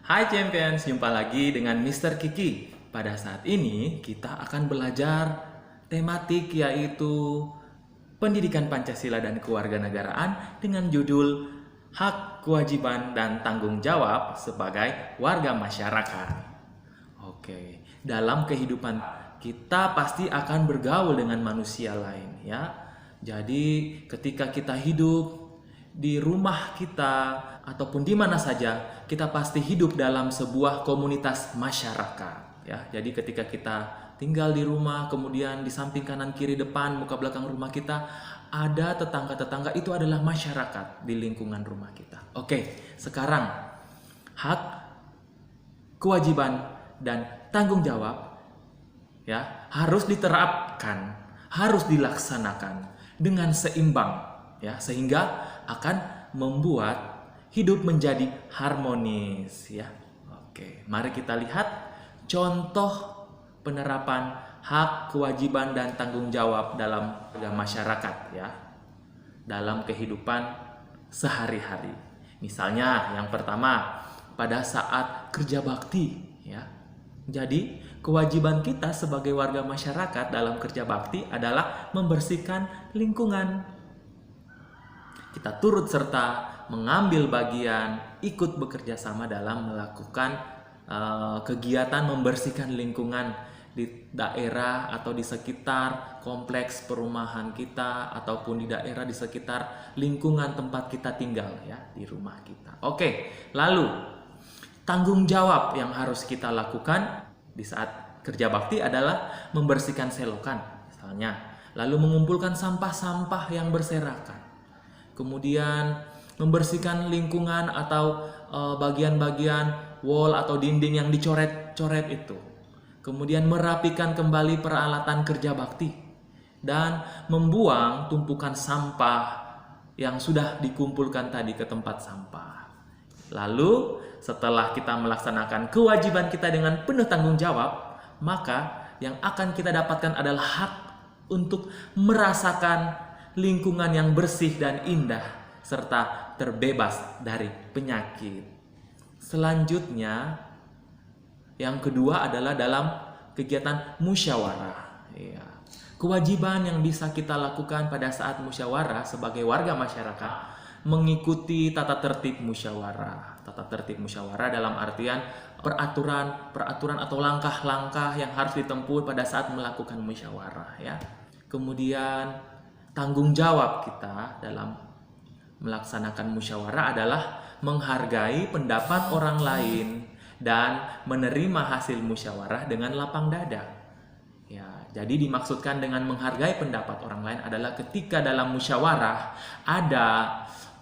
Hai Champions, jumpa lagi dengan Mr. Kiki. Pada saat ini kita akan belajar tematik yaitu Pendidikan Pancasila dan Kewarganegaraan dengan judul Hak, Kewajiban, dan Tanggung Jawab sebagai Warga Masyarakat. Oke, dalam kehidupan kita pasti akan bergaul dengan manusia lain ya. Jadi ketika kita hidup di rumah kita ataupun di mana saja, kita pasti hidup dalam sebuah komunitas masyarakat ya. Jadi ketika kita tinggal di rumah, kemudian di samping kanan kiri depan muka belakang rumah kita ada tetangga-tetangga, itu adalah masyarakat di lingkungan rumah kita. Oke, sekarang hak, kewajiban, dan tanggung jawab ya harus diterapkan, harus dilaksanakan dengan seimbang ya, sehingga akan membuat hidup menjadi harmonis ya. Oke, mari kita lihat contoh penerapan hak, kewajiban, dan tanggung jawab dalam masyarakat ya, dalam kehidupan sehari-hari. Misalnya yang pertama, pada saat kerja bakti ya. Jadi kewajiban kita sebagai warga masyarakat dalam kerja bakti adalah membersihkan lingkungan. Kita turut serta mengambil bagian, ikut bekerja sama dalam melakukan kegiatan membersihkan lingkungan di daerah atau di sekitar kompleks perumahan kita ataupun di daerah di sekitar lingkungan tempat kita tinggal ya, di rumah kita. Oke, lalu tanggung jawab yang harus kita lakukan di saat kerja bakti adalah membersihkan selokan misalnya, lalu mengumpulkan sampah-sampah yang berserakan, kemudian membersihkan lingkungan atau bagian-bagian wall atau dinding yang dicoret-coret itu, kemudian merapikan kembali peralatan kerja bakti, dan membuang tumpukan sampah yang sudah dikumpulkan tadi ke tempat sampah. Lalu setelah kita melaksanakan kewajiban kita dengan penuh tanggung jawab, maka yang akan kita dapatkan adalah hak untuk merasakan lingkungan yang bersih dan indah serta terbebas dari penyakit. Selanjutnya, yang kedua adalah dalam kegiatan musyawarah. Ya. Kewajiban yang bisa kita lakukan pada saat musyawarah sebagai warga masyarakat mengikuti tata tertib musyawarah. Tata tertib musyawarah dalam artian peraturan atau langkah-langkah yang harus ditempuh pada saat melakukan musyawarah ya. Kemudian tanggung jawab kita dalam melaksanakan musyawarah adalah menghargai pendapat orang lain dan menerima hasil musyawarah dengan lapang dada. Ya, jadi dimaksudkan dengan menghargai pendapat orang lain adalah ketika dalam musyawarah ada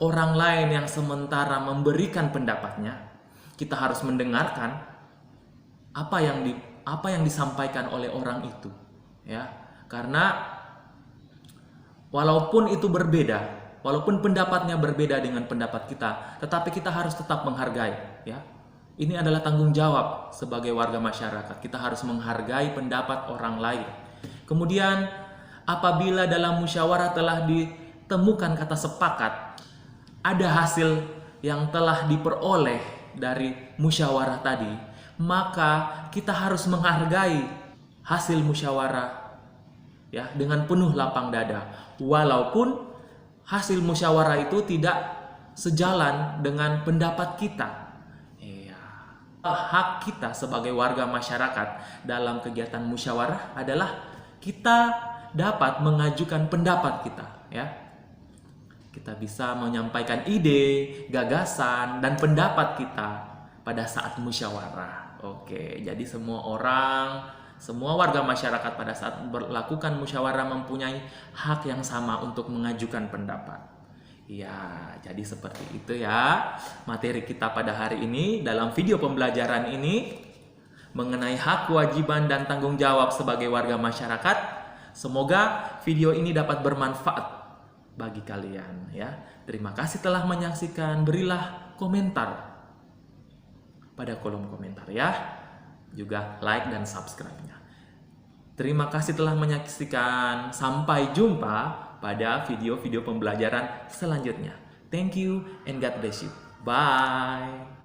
orang lain yang sementara memberikan pendapatnya, kita harus mendengarkan apa yang disampaikan oleh orang itu, ya. Karena walaupun itu berbeda, walaupun pendapatnya berbeda dengan pendapat kita, tetapi kita harus tetap menghargai, ya. Ini adalah tanggung jawab sebagai warga masyarakat. Kita harus menghargai pendapat orang lain. Kemudian apabila dalam musyawarah telah ditemukan kata sepakat, ada hasil yang telah diperoleh dari musyawarah tadi, maka kita harus menghargai hasil musyawarah ya dengan penuh lapang dada. Walaupun hasil musyawarah itu tidak sejalan dengan pendapat kita. Hak kita sebagai warga masyarakat dalam kegiatan musyawarah adalah kita dapat mengajukan pendapat kita ya. Kita bisa menyampaikan ide, gagasan, dan pendapat kita pada saat musyawarah. Oke, jadi semua warga masyarakat pada saat melakukan musyawarah mempunyai hak yang sama untuk mengajukan pendapat. Ya, jadi seperti itu ya materi kita pada hari ini dalam video pembelajaran ini mengenai hak, kewajiban, dan tanggung jawab sebagai warga masyarakat. Semoga video ini dapat bermanfaat bagi kalian ya. Terima kasih telah menyaksikan. Berilah komentar pada kolom komentar ya. Juga like dan subscribe-nya. Terima kasih telah menyaksikan. Sampai jumpa pada video-video pembelajaran selanjutnya. Thank you and God bless you. Bye.